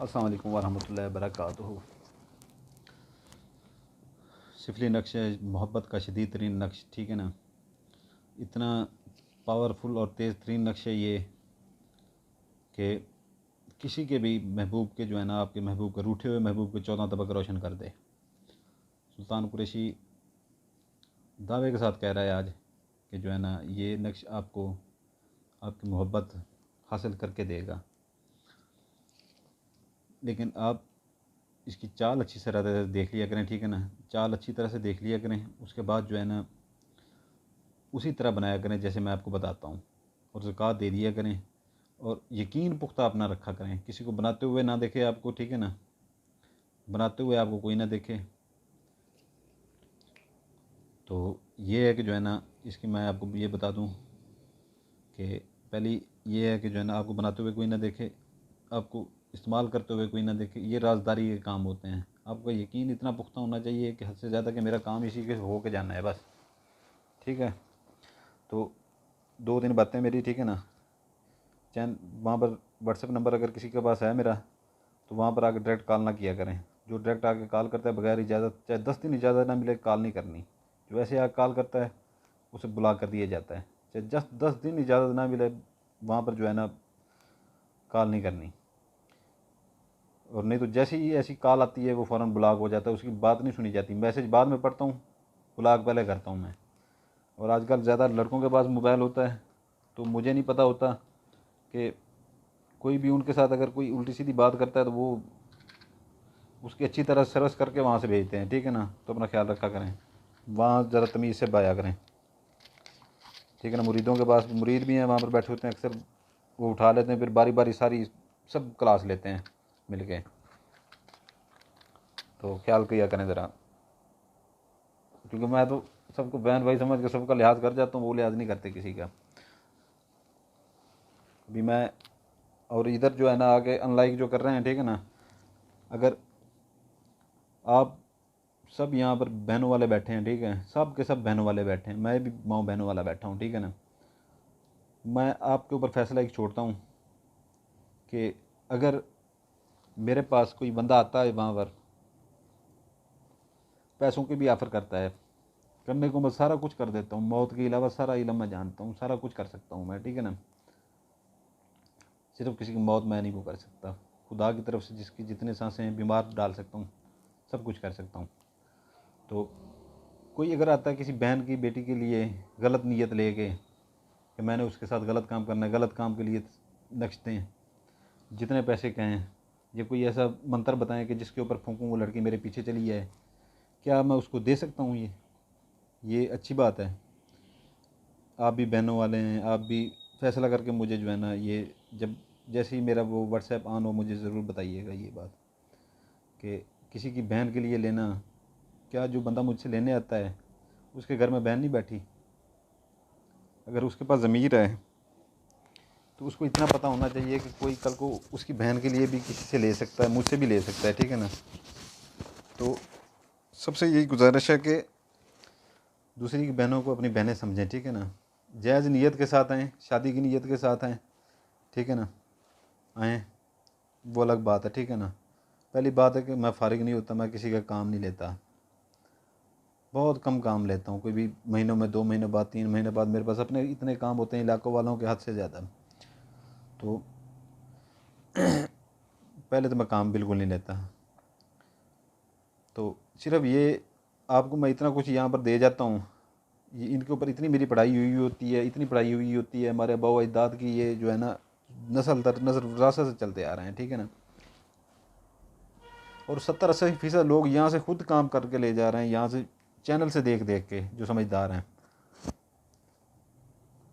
अस्सलाम वालेकुम वरहमतुल्लाहि वबरकातुहू। सिफली नक्श है मोहब्बत का शदीद तरीन नक्श, ठीक है ना। इतना पावरफुल और तेज़ तरीन नक्श है ये कि किसी के भी महबूब के जो है ना, आपके महबूब के रूठे हुए महबूब के 14 तबक रोशन कर दे। सुल्तान कुरैशी दावे के साथ कह रहा है आज कि जो है ना, ये नक्श आपको आपकी मोहब्बत हासिल करके देगा। लेकिन आप इसकी चाल अच्छी तरह से देख लिया करें, ठीक है ना। चाल अच्छी तरह से देख लिया करें, उसके बाद जो है ना उसी तरह बनाया करें जैसे मैं आपको बताता हूँ, और ज़कात दे दिया करें। और यकीन पुख्ता अपना रखा करें, किसी को बनाते हुए ना देखे आपको, ठीक है ना। बनाते हुए आपको कोई ना देखे। तो ये है कि जो है ना, इसकी मैं आपको ये बता दूँ कि पहली ये है कि जो है ना, आपको बनाते हुए कोई ना देखे, आपको इस्तेमाल करते हुए कोई ना देखे। ये राजदारी के काम होते हैं। आपका यकीन इतना पुख्ता होना चाहिए कि हद से ज़्यादा कि मेरा काम इसी के हो के जाना है बस, ठीक है। तो 2-3 बातें मेरी, ठीक है ना। चैन वहाँ पर व्हाट्सएप नंबर अगर किसी के पास है मेरा, तो वहाँ पर आके डायरेक्ट कॉल ना किया करें। जो डायरेक्ट आके कॉल करता है बगैर इजाज़त, चाहे 10 दिन इजाज़त ना मिले, कॉल नहीं करनी। जो ऐसे आके कॉल करता है उसे ब्लॉक कर दिया जाता है। चाहे 10 दिन इजाज़त ना मिले, वहाँ पर जो है ना कॉल नहीं करनी। और नहीं तो जैसे ही ऐसी कॉल आती है वो फ़ौरन ब्लॉक हो जाता है, उसकी बात नहीं सुनी जाती। मैसेज बाद में पढ़ता हूँ, ब्लॉक पहले करता हूँ मैं। और आजकल ज़्यादा लड़कों के पास मोबाइल होता है, तो मुझे नहीं पता होता कि कोई भी उनके साथ अगर कोई उल्टी सीधी बात करता है तो वो उसकी अच्छी तरह सर्विस करके वहाँ से भेजते हैं, ठीक है ना। तो अपना ख्याल रखा करें, वहाँ ज़रा तमीज़ से बाया करें, ठीक है ना। मुरीदों के पास मुरीद भी हैं, वहाँ पर बैठे होते हैं, अक्सर वो उठा लेते हैं, फिर बारी बारी सारी सब क्लास लेते हैं मिल के। तो ख्याल किया करें ज़रा, क्योंकि मैं तो सबको बहन भाई समझ के सबका लिहाज कर जाता हूँ, वो लिहाज नहीं करते किसी का। अभी मैं और इधर जो है ना आगे अनलाइक जो कर रहे हैं, ठीक है ना। अगर आप सब यहाँ पर बहनों वाले बैठे हैं, ठीक है, सब के सब बहनों वाले बैठे हैं, मैं भी माँ बहनों वाला बैठा हूँ, ठीक है ना। मैं आपके ऊपर फैसला एक छोड़ता हूँ कि अगर मेरे पास कोई बंदा आता है वहाँ पर, पैसों की भी ऑफ़र करता है, करने को मैं सारा कुछ कर देता हूँ, मौत के अलावा सारा इलम मैं जानता हूँ, सारा कुछ कर सकता हूँ मैं, ठीक है ना। सिर्फ किसी की मौत मैं नहीं वो कर सकता। खुदा की तरफ से जिसकी जितने सांसें हैं बीमार डाल सकता हूँ, सब कुछ कर सकता हूँ। तो कोई अगर आता है किसी बहन की बेटी के लिए गलत नीयत लेके कि मैंने उसके साथ गलत काम करना है, गलत काम के लिए नक्शते हैं, जितने पैसे कहें, या कोई ऐसा मंत्र बताएं कि जिसके ऊपर फूंकूँ वो लड़की मेरे पीछे चली जाए, क्या मैं उसको दे सकता हूँ? ये अच्छी बात है। आप भी बहनों वाले हैं, आप भी फैसला करके मुझे जो है ना, ये जब जैसे ही मेरा वो व्हाट्सएप ऑन हो मुझे ज़रूर बताइएगा ये बात कि किसी की बहन के लिए लेना, क्या जो बंदा मुझसे लेने आता है उसके घर में बहन नहीं बैठी? अगर उसके पास ज़मीर है तो उसको इतना पता होना चाहिए कि कोई कल को उसकी बहन के लिए भी किसी से ले सकता है, मुझसे भी ले सकता है, ठीक है ना। तो सबसे यही गुजारिश है कि दूसरी की बहनों को अपनी बहनें समझें, ठीक है ना। जायज़ नीयत के साथ आएँ, शादी की नीयत के साथ आएँ, ठीक है ना। आएँ वो अलग बात है, ठीक है ना। पहली बात है कि मैं फ़ारिग नहीं होता, मैं किसी का काम नहीं लेता, बहुत कम काम लेता हूँ। कोई भी महीनों में 2 महीने बाद 3 महीने बाद मेरे पास अपने इतने काम होते हैं इलाकों वालों के हद से ज़्यादा। तो पहले तो मैं काम बिल्कुल नहीं लेता। तो सिर्फ ये आपको मैं इतना कुछ यहाँ पर दे जाता हूँ, ये इनके ऊपर इतनी मेरी पढ़ाई हुई होती है, इतनी पढ़ाई हुई होती है, हमारे अबा अजदाद की ये जो है ना नस्ल दर नस्ल विरासत से चलते आ रहे हैं, ठीक है ना। और 70-80% लोग यहाँ से खुद काम करके ले जा रहे हैं, यहाँ से चैनल से देख देख के, जो समझदार हैं।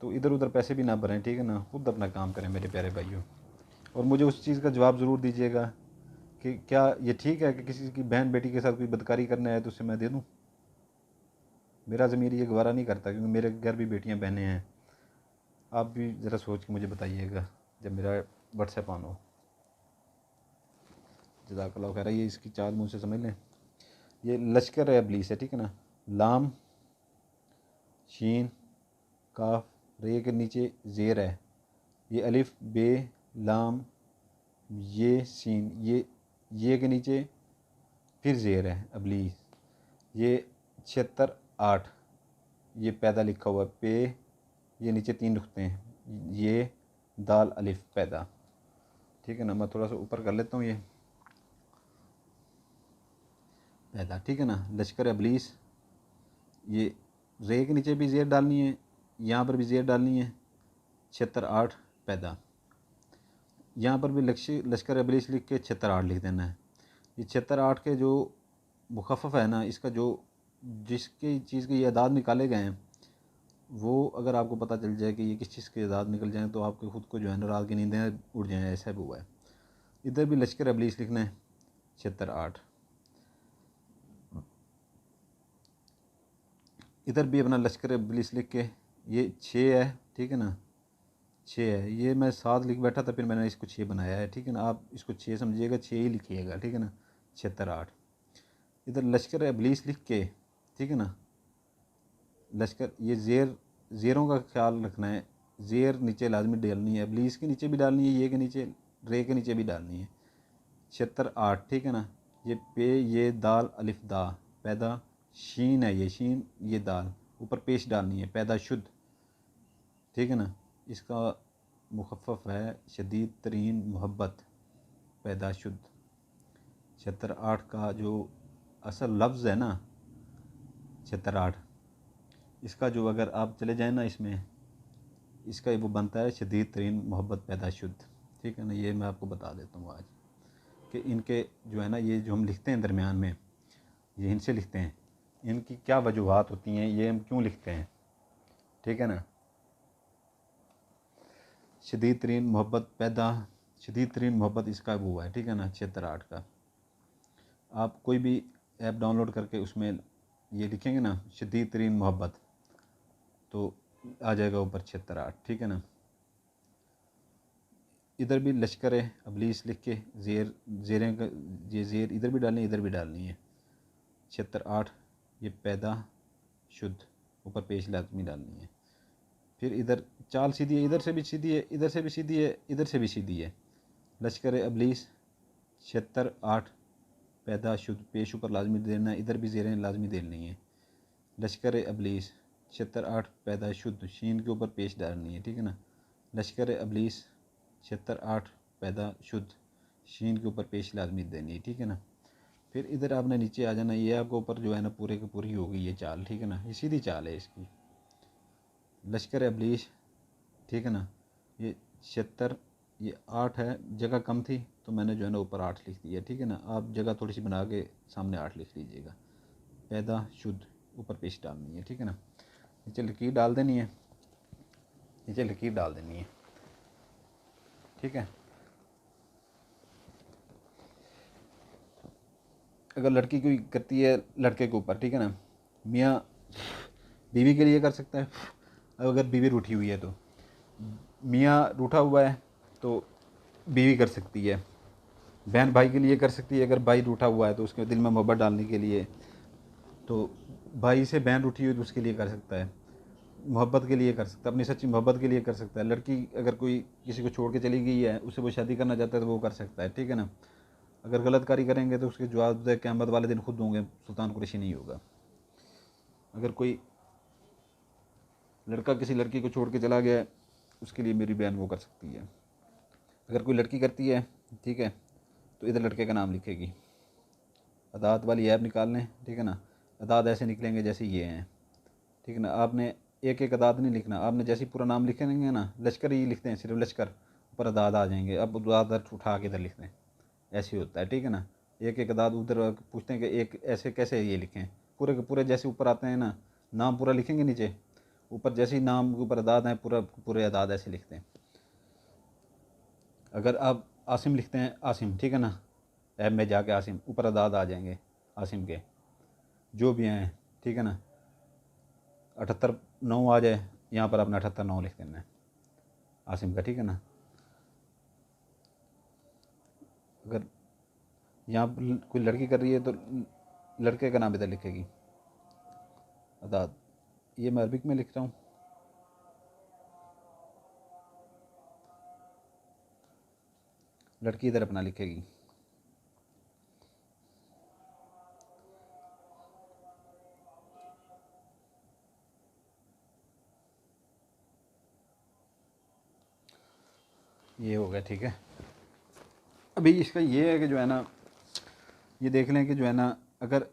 तो इधर उधर पैसे भी ना भरें, ठीक है ना, खुद अपना काम करें मेरे प्यारे भाइयों। और मुझे उस चीज़ का जवाब ज़रूर दीजिएगा कि क्या ये ठीक है कि किसी की बहन बेटी के साथ कोई बदकारी करने आए तो उसे मैं दे दूँ? मेरा ज़मीर ये गवारा नहीं करता, क्योंकि मेरे घर भी बेटियां बहनें हैं। आप भी ज़रा सोच के मुझे बताइएगा जब मेरा व्हाट्सएप ऑन हो। जज़ाकल्लाह खैर। ये इसकी चाल मुझसे समझ लें। ये लश्कर है इब्लीस है, ठीक है ना। लाम शीन काफ रे के नीचे ज़ेर है, ये अलिफ बे लाम ये सीन, ये के नीचे फिर ज़ेर है अबलीस, ये 76 8, ये पैदा लिखा हुआ है पे, ये नीचे 3 नुक्ते हैं, ये दाल अलिफ पैदा। ठीक है ना, मैं थोड़ा सा ऊपर कर लेता हूँ ये पैदा। ठीक है ना, लश्कर अबलीस, ये रे के नीचे भी ज़ेर डालनी है, यहाँ पर भी ज़ेर डालनी है, 76 8 पैदा। यहाँ पर भी लश्कर अबलीस लिख के 76 8 लिख देना है। ये 76 8 के जो मुखफ़फ़ है ना, इसका जो जिसकी चीज़ के ये अदाद निकाले गए हैं, वो अगर आपको पता चल जाए कि ये किस चीज़ के अदाद निकल जाएँ तो आपके ख़ुद को जो है ना रात की नींदें उड़ जाएँ, ऐसा भी हुआ है। इधर भी लश्कर अबलीस लिखना है 76 8, इधर भी अपना लश्कर अबलीस लिख के, ये 6 है। ठीक है ना, 6 है, ये मैं 7 लिख बैठा था, फिर मैंने इसको 6 बनाया है। ठीक है ना, आप इसको 6 समझिएगा, 6 ही लिखिएगा। ठीक है ना, 76 8, इधर लश्कर अबलीस लिख के, ठीक है ना, लश्कर ये ज़ेरों का ख्याल रखना है, ज़ेर नीचे लाजमी डालनी है, अबलीस के नीचे भी डालनी है, ये के नीचे, रे के नीचे भी डालनी है, 76 8। ठीक है ना, ये पे, ये दाल अलिफ दा पैदा, शीन है, ये शीन, ये दाल, ऊपर पेश डालनी है, पैदा शुद्ध। ठीक है ना, इसका मुखफ़फ़ है शदीद तरीन मोहब्बत पैदा शुद्ध। 76 8 का जो असल लफ्ज़ है ना 76 8, इसका जो अगर आप चले जाएँ ना इसमें, इसका वो बनता है शदीद तरीन मोहब्बत पैदा शुद्ध। ठीक है ना, ये मैं आपको बता देता हूँ आज कि इनके जो है ना, ये जो हम लिखते हैं दरमियान में, ये इनसे लिखते हैं, इनकी क्या वजूहात होती हैं, ये हम क्यों लिखते हैं। ठीक है ना, शदीद तरीन मोहब्बत पैदा, शदीद तरीन मोहब्बत इसका वो हुआ है। ठीक है ना, 76 8 का। आप कोई भी ऐप डाउनलोड करके उसमें ये लिखेंगे ना शदीद तरीन मोहब्बत, तो आ जाएगा ऊपर 76 8। ठीक है ना, इधर भी लश्कर अबलीस लिख के ज़ेरें का, ये ज़ेर इधर भी डालनी है, इधर भी डालनी है, 76 8, ये पैदा शुद्ध, ऊपर पेश लाजमी डालनी है। फिर इधर चाल सीधी है, इधर से भी सीधी है, इधर से भी सीधी है, इधर से भी सीधी है। लश्कर अबलीस 76 8 पैदा शुद्ध, पेश ऊपर लाजमी देना है, इधर भी ज़ेरें लाजमी देनी है। लश्कर अबलीस 76 8 पैदा शुद्ध, शीन के ऊपर पेश डालनी है। ठीक है ना, लश्कर अबलीस 76 8 पैदा शुद्ध, शीन के ऊपर पेश लाजमी देनी है। ठीक है ना, फिर इधर आपने नीचे आ जाना, ये आपको ऊपर जो है ना पूरे की पूरी होगी ये चाल। ठीक है ना, ये सीधी चाल है इसकी, लश्कर अबलीस। ठीक है ना, ये 76, ये 8 है, जगह कम थी तो मैंने जो है ना ऊपर 8 लिख दिया। ठीक है ना, आप जगह थोड़ी सी बना के सामने 8 लिख लीजिएगा, पैदा शुद्ध, ऊपर पेश डालनी है। ठीक है ना, नीचे लकीर डाल देनी है, नीचे लकीर डाल देनी है। ठीक है, अगर लड़की कोई करती है लड़के के ऊपर, ठीक है ना, मियाँ बीवी के लिए कर सकता है, अगर बीवी रूठी हुई है तो, मियाँ रूठा हुआ है तो बीवी कर सकती है, बहन भाई के लिए कर सकती है, अगर भाई रूठा हुआ है तो उसके दिल में मोहब्बत डालने के लिए, तो भाई से बहन रूठी हुई तो उसके लिए कर सकता है, मोहब्बत के लिए कर सकता है, अपनी सच्ची मोहब्बत के लिए कर सकता है। लड़की अगर कोई किसी को छोड़ के चली गई है, उससे वो शादी करना चाहता है तो वो कर सकता है। ठीक है ना, अगर गलत कार्य करेंगे तो उसके जवाब क़यामत वाले दिन खुद होंगे, सुल्तान कुरैशी नहीं होगा। अगर कोई लड़का किसी लड़की को छोड़ के चला गया है, उसके लिए मेरी बहन वो कर सकती है। अगर कोई लड़की करती है, ठीक है, तो इधर लड़के का नाम लिखेगी, अदात वाली ऐप निकाल लें। ठीक है ना, अदात ऐसे निकलेंगे जैसे ये हैं। ठीक है ना, आपने एक एक अदाद नहीं लिखना, आपने जैसे ही पूरा नाम लिखेंगे ना, लश्कर ही लिखते हैं सिर्फ लश्कर, ऊपर अदाद आ जाएंगे, अब अदाद उठा के इधर लिख दें, ऐसे होता है। ठीक है ना, एक एक अदाद उधर पूछते हैं कि एक ऐसे कैसे ये लिखें, पूरे के पूरे जैसे ऊपर आते हैं ना, नाम पूरा लिखेंगे नीचे, ऊपर जैसे ही नाम के ऊपर अदाद हैं पूरा पूरे अदाद ऐसे लिखते हैं। अगर आप आसिम लिखते हैं आसिम, ठीक है ना, ऐप में जाके आसिम, ऊपर अदाद आ जाएंगे आसिम के जो भी हैं। ठीक है ना, 78 9 आ जाए, यहाँ पर आपने 78 9 लिख देना है आसिम का। ठीक है ना, अगर यहाँ पर कोई लड़की कर रही है तो लड़के का नाम इधर लिखेगी, अदाद, ये मैं अरबिक में लिख रहा हूँ। लड़की इधर अपना लिखेगी। ये हो गया, ठीक है। अभी इसका ये है कि जो है ना, ये देख लें कि जो है ना, अगर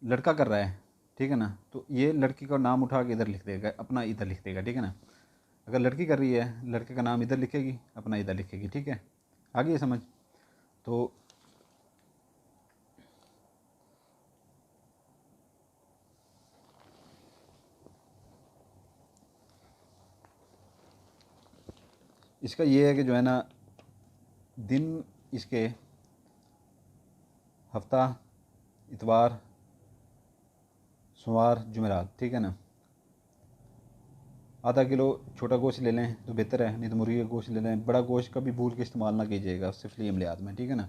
लड़का कर रहा है, ठीक है ना, तो ये लड़की का नाम उठा के इधर लिख देगा, अपना इधर लिख देगा, ठीक है ना। अगर लड़की कर रही है, लड़के का नाम इधर लिखेगी, अपना इधर लिखेगी, ठीक है। आ गई समझ? तो इसका ये है कि जो है ना, दिन इसके हफ्ता, इतवार, सोमवार, जुमेरात, ठीक है ना। आधा किलो छोटा गोश्त ले लें तो बेहतर है, नहीं तो मुर्गी का गोश्त ले लें। बड़ा गोश्त कभी भूल के इस्तेमाल ना कीजिएगा सिफली अमलियात में, ठीक है ना।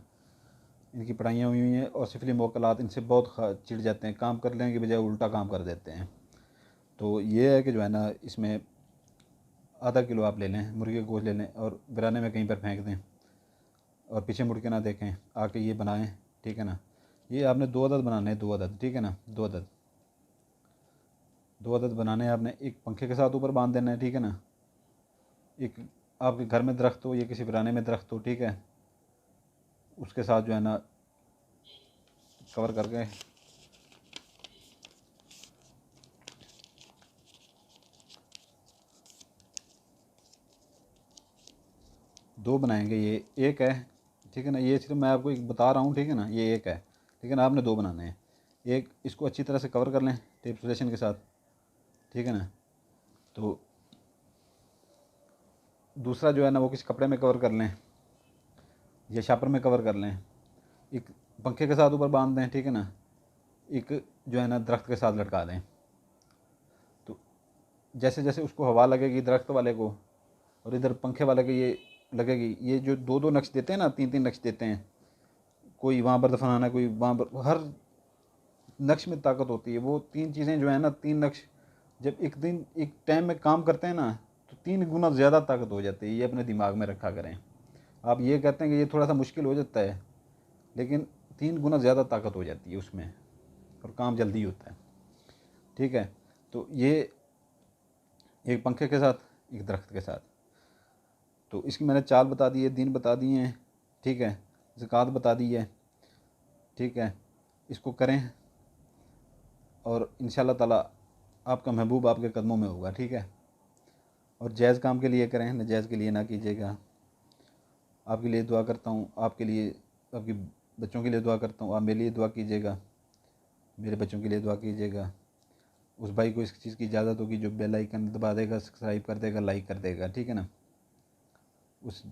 इनकी पढ़ाइयाँ हुई हैं और सिफली मोकलात इनसे बहुत चिढ़ जाते हैं, काम कर लेने के बजाय उल्टा काम कर देते हैं। तो ये है कि जो है ना, इसमें आधा किलो आप ले लें, मुर्गी का गोश्त ले लें और बिराने में कहीं पर फेंक दें और पीछे मुड़ के ना देखें, आके ये बनाएं, ठीक है ना। ये आपने 2 अदद बनाने हैं, 2 अदद, ठीक है ना, 2 अदद, 2 अदद बनाने हैं आपने। एक पंखे के साथ ऊपर बांध देना है, ठीक है ना। एक आपके घर में दरख्त हो या किसी बिराने में दरख्त हो, ठीक है, उसके साथ जो है ना कवर करके दो बनाएंगे। ये एक है, ठीक है ना, ये सिर्फ मैं आपको एक बता रहा हूँ, ठीक है ना, ये एक है, ठीक है ना। आपने 2 बनाने हैं। एक इसको अच्छी तरह से कवर कर लें टेप सोलेशन के साथ, ठीक है ना। तो दूसरा जो है ना, वो किसी कपड़े में कवर कर लें या शापर में कवर कर लें। एक पंखे के साथ ऊपर बांध दें, ठीक है ना। एक जो है ना दरख्त के साथ लटका दें। तो जैसे जैसे उसको हवा लगेगी दरख्त वाले को और इधर पंखे वाले के ये लगेगी, ये जो 2-2 नक्श देते हैं ना, 3-3 नक्श देते हैं, कोई वहाँ पर दफनाना, कोई वहाँ पर, हर नक्श में ताकत होती है। वो 3 चीज़ें जो है ना, 3 नक्श जब एक दिन एक टाइम में काम करते हैं ना, तो 3 गुना ज़्यादा ताकत हो जाती है। ये अपने दिमाग में रखा करें। आप ये कहते हैं कि ये थोड़ा सा मुश्किल हो जाता है, लेकिन 3 गुना ज़्यादा ताकत हो जाती है उसमें और काम जल्दी होता है, ठीक है। तो ये एक पंखे के साथ, एक दरख्त के साथ। तो इसकी मैंने चाल बता दी है, दिन बता दिए हैं, ठीक है, ज़कात बता दी है, ठीक है। इसको करें और इंशाल्लाह ताला आपका महबूब आपके कदमों में होगा, ठीक है। और जायज़ काम के लिए करें, नाजायज़ के लिए ना कीजिएगा। आपके लिए दुआ करता हूँ, आपके लिए, आपके बच्चों के लिए दुआ करता हूँ। आप मेरे लिए दुआ कीजिएगा, मेरे बच्चों के लिए दुआ कीजिएगा। उस भाई को इस चीज़ की इजाज़त होगी जो बेल आइकन दबा देगा, सब्सक्राइब कर देगा, लाइक कर देगा, ठीक है ना। उस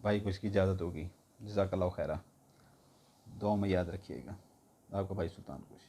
भाई को इसकी इजाज़त होगी। जज़ाकल्लाहु खैरा। दुआ में याद रखिएगा। आपका भाई सुल्तान कुछ।